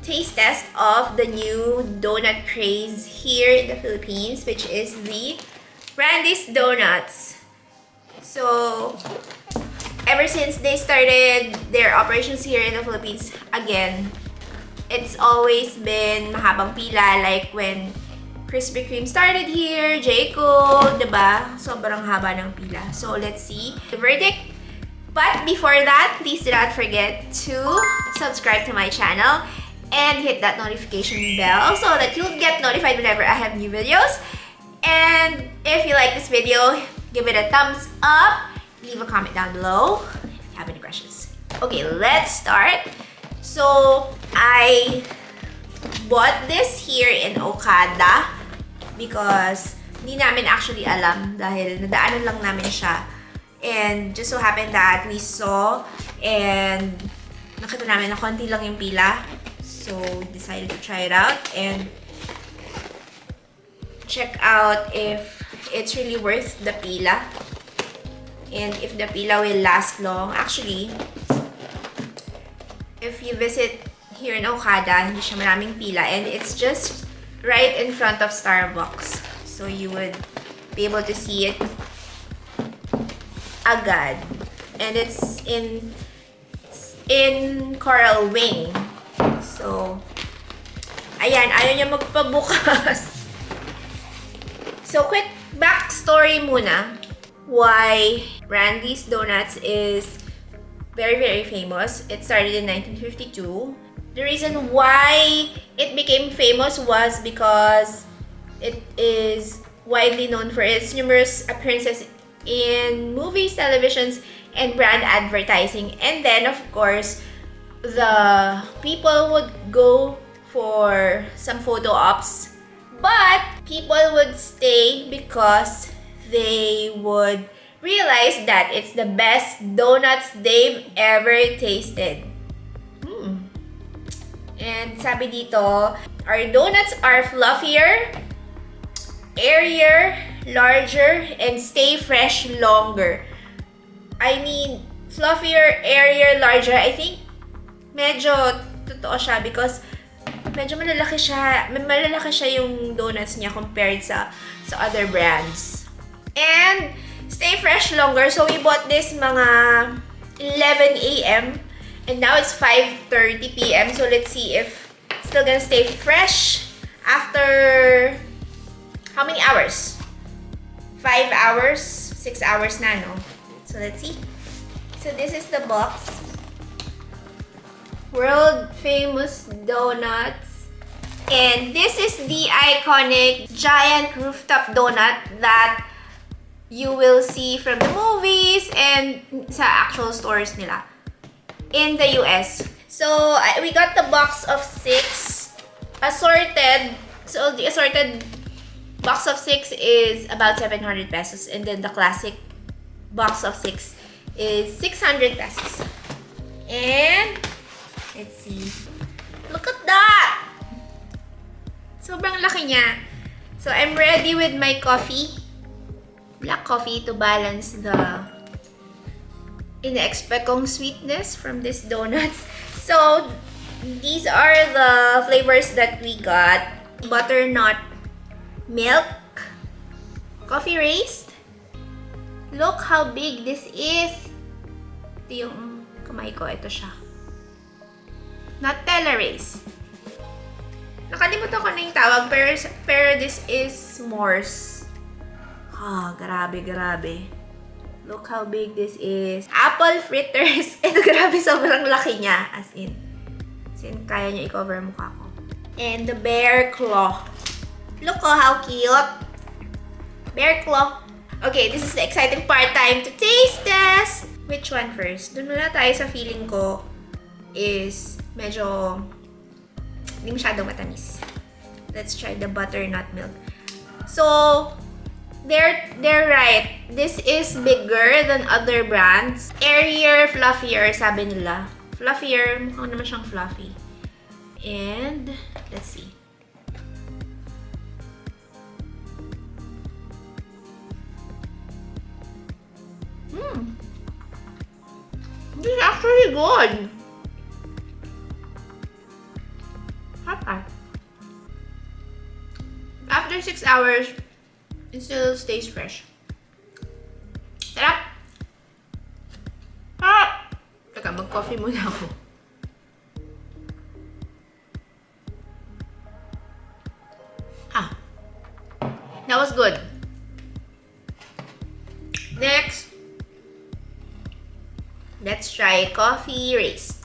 taste test of the new donut craze here in the Philippines, which is the Randy's Donuts. So, ever since they started their operations here in the Philippines, again, it's always been mahabang pila. Like when Krispy Kreme started here, Jayco, diba? Sobrang haba ng pila. So, let's see the verdict. But before that, please do not forget to subscribe to my channel and hit that notification bell so that you'll get notified whenever I have new videos. And if you like this video, give it a thumbs up, leave a comment down below if you have any questions. Okay, let's start. So, I bought this here in Okada because hindi namin actually alam dahil nadaanan lang namin siya. And just so happened that we saw and nakita namin na konti lang yung pila. So, decided to try it out and check out if it's really worth the pila. And if the pila will last long. Actually, if you visit here in Okada, hindi siya maraming pila. And it's just right in front of Starbucks. So, you would be able to see it agad. And it's in Coral Wing. So, ayan, ayaw niya magpabukas. So, quick backstory muna. Why Randy's Donuts is very, very famous. It started in 1952. The reason why it became famous was because it is widely known for its numerous appearances in movies, televisions, and brand advertising. And then, of course, the people would go for some photo ops. But people would stay because they would realize that it's the best donuts they've ever tasted. And sabi dito, our donuts are fluffier, airier, larger, and stay fresh longer. I mean, fluffier, airier, larger. I think medyo totoo siya because medyo malalaki siya yung donuts niya compared sa other brands. And stay fresh longer. So we bought this mga 11 a.m. and now it's 5:30 p.m. So let's see if it's still gonna stay fresh after how many hours? 5 hours? 6 hours na, no? So, let's see. So, this is the box. World famous donuts. And this is the iconic giant rooftop donut that you will see from the movies and sa actual stores nila in the US. So, we got the box of 6 assorted. So, the assorted box of 6 is about 700 pesos. And then the classic box of 6 is 600 pesos. And, let's see. Look at that! Sobrang laki niya. So, I'm ready with my coffee. Black coffee to balance the ina-expect kong sweetness from this donuts. So, these are the flavors that we got. Butternut milk, coffee raised. Look how big this is. Ito yung kamay ko. Ito siya. Nutella raised. Nakalimutan ko na yung tawag, pero this is s'mores. Grabe. Look how big this is. Apple fritters. Ito, grabe, sobrang laki niya. As in, kaya niya i-cover mukha ko. And the bear claw. Look how cute. Bear claw. Okay, this is the exciting part. Time to taste test. Which one first? Doon muna tayo sa feeling ko is medyo hindi masyadong matamis. Let's try the butternut milk. So, they're right. This is bigger than other brands. Airier, fluffier, sabi nila. Fluffier, mukhang naman siyang fluffy. And, let's see. This is actually good. after 6 hours, it still stays fresh. Sarap! Ah! Teka, mag-coffee muna ako. Ah. That was good. Next, let's try coffee raised.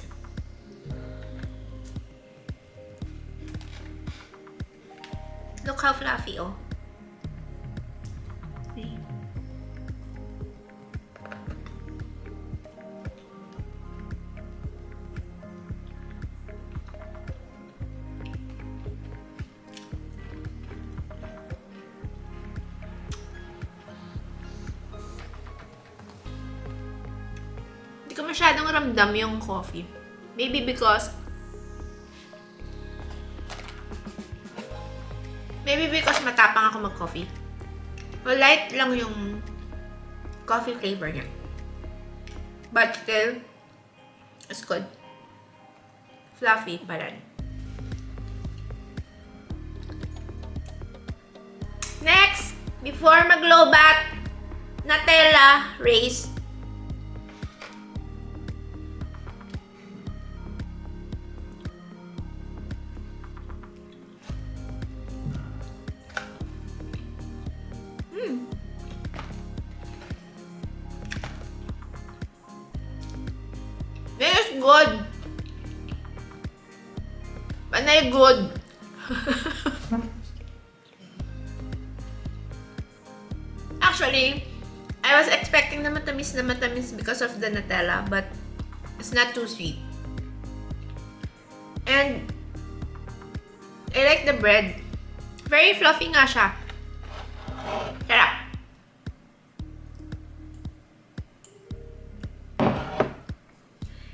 Look how fluffy, oh. See? Hindi ko masyadong ramdam yung coffee. Maybe because matapang ako mag-coffee. Well, light lang yung coffee flavor niya. But still, it's good. Fluffy pa rin. Next, before mag-low-bat, Nutella raised. This is good. Panay good. Actually, I was expecting na matamis because of the Nutella, but it's not too sweet. And I like the bread. Very fluffy nga siya. Sarap.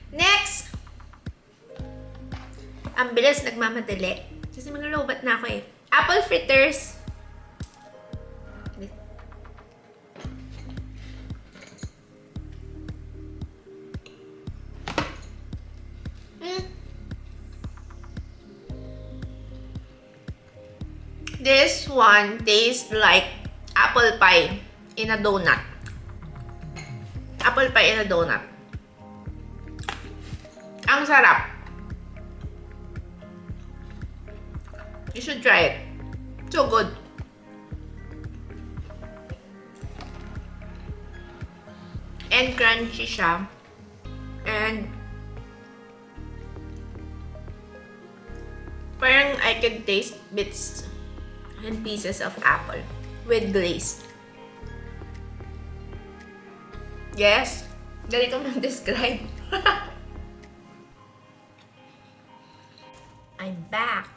Next! Ang bilis nagmamadali. Kasi mga lobat na ako eh. Apple fritters. This one tastes like apple pie in a donut. Apple pie in a donut. Ang sarap. You should try it. So good. And crunchy siya. And parang I can taste bits and pieces of apple with glaze. Yes, dali ko mag-describe. I'm back.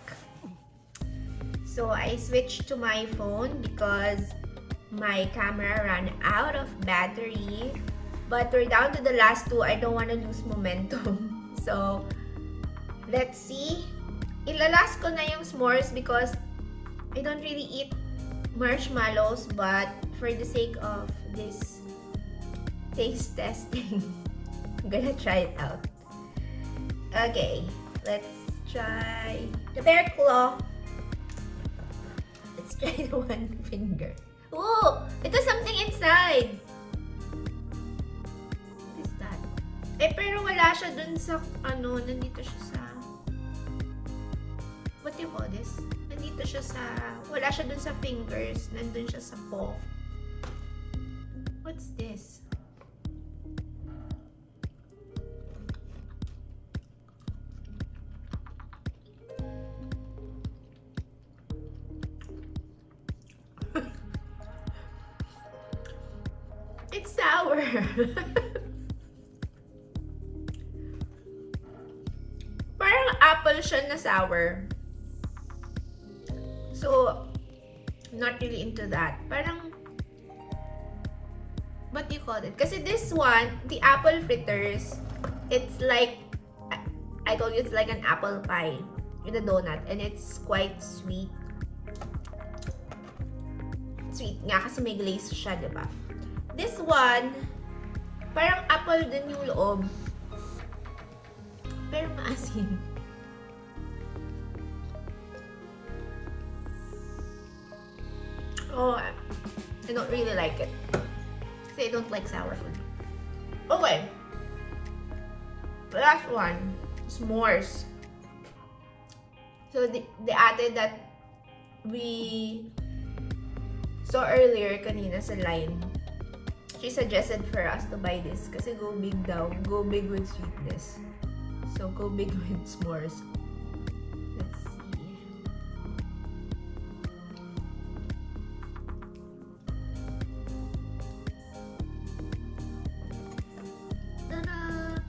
So I switched to my phone because my camera ran out of battery. But we're down to the last two. I don't want to lose momentum. So let's see. Ilalas ko na yung s'mores because I don't really eat marshmallows, but for the sake of this taste testing, I'm gonna try it out. Okay, let's try the bear claw. Let's try the one finger. Oh, ito something inside. What is that? Eh, pero wala siya dun sa, nandito siya sa, what do you call this? Nandito siya sa, wala siya dun sa fingers, nandun siya sa paw. What's this? It's sour. Parang apple siya na sour. So, not really into that. Parang, what do you call it? Kasi this one, the apple fritters, it's like, I told you it's like an apple pie with a donut. And it's quite sweet. Sweet nga kasi may glaze siya, diba? This one, parang apple din yung loob. Pero maasim. Ako, I don't really like it. Kasi I don't like sour food. Okay. The last one, s'mores. So the ate that we saw earlier kanina sa line, she suggested for us to buy this kasi go big daw. Go big with sweetness. So go big with s'mores. Let's see. Ta-da!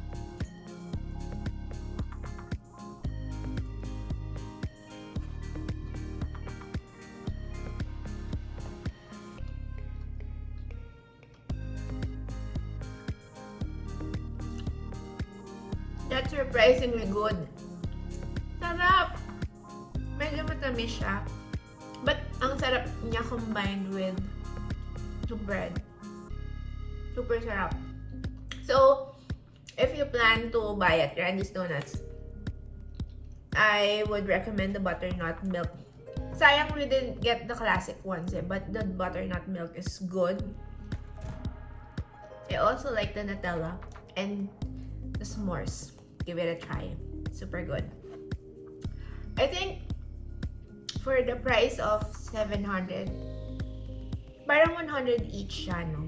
That's surprisingly good. Sarap! Medyo matamis siya. But ang sarap niya combined with the bread. Super sarap. So, if you plan to buy at Randy's Donuts, I would recommend the butternut milk. Sayang we didn't get the classic ones but the butternut milk is good. I also like the Nutella and the s'mores. Give it a try. Super good. I think for the price of 700, parang 100 each siya, no?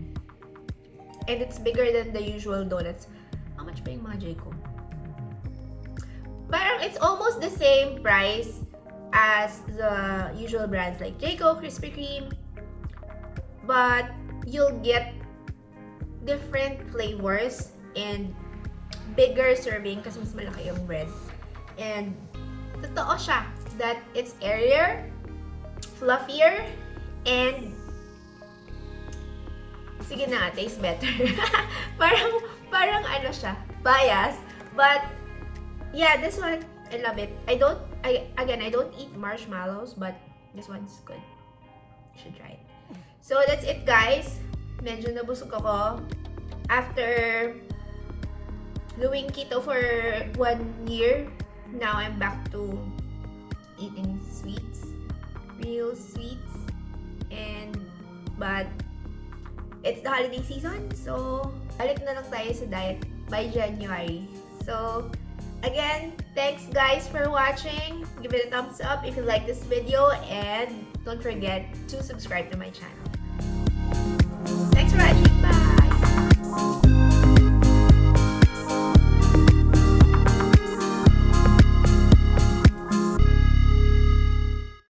And it's bigger than the usual donuts. How much ba yung mga Jayco? Parang it's almost the same price as the usual brands like Jayco, Krispy Kreme, but you'll get different flavors and bigger serving kasi mas malaki yung bread. And totoo siya that it's airier, fluffier, and sige na, tastes better. parang ano siya, bias. But yeah, this one, I love it. I don't eat marshmallows, but this one's good. You should try it. So that's it, guys. Medyo nabusog ako. After doing keto for 1 year, now I'm back to eating sweets, real sweets, but it's the holiday season, so balik na lang tayo sa diet by January. So again, thanks guys for watching. Give it a thumbs up if you like this video, and don't forget to subscribe to my channel.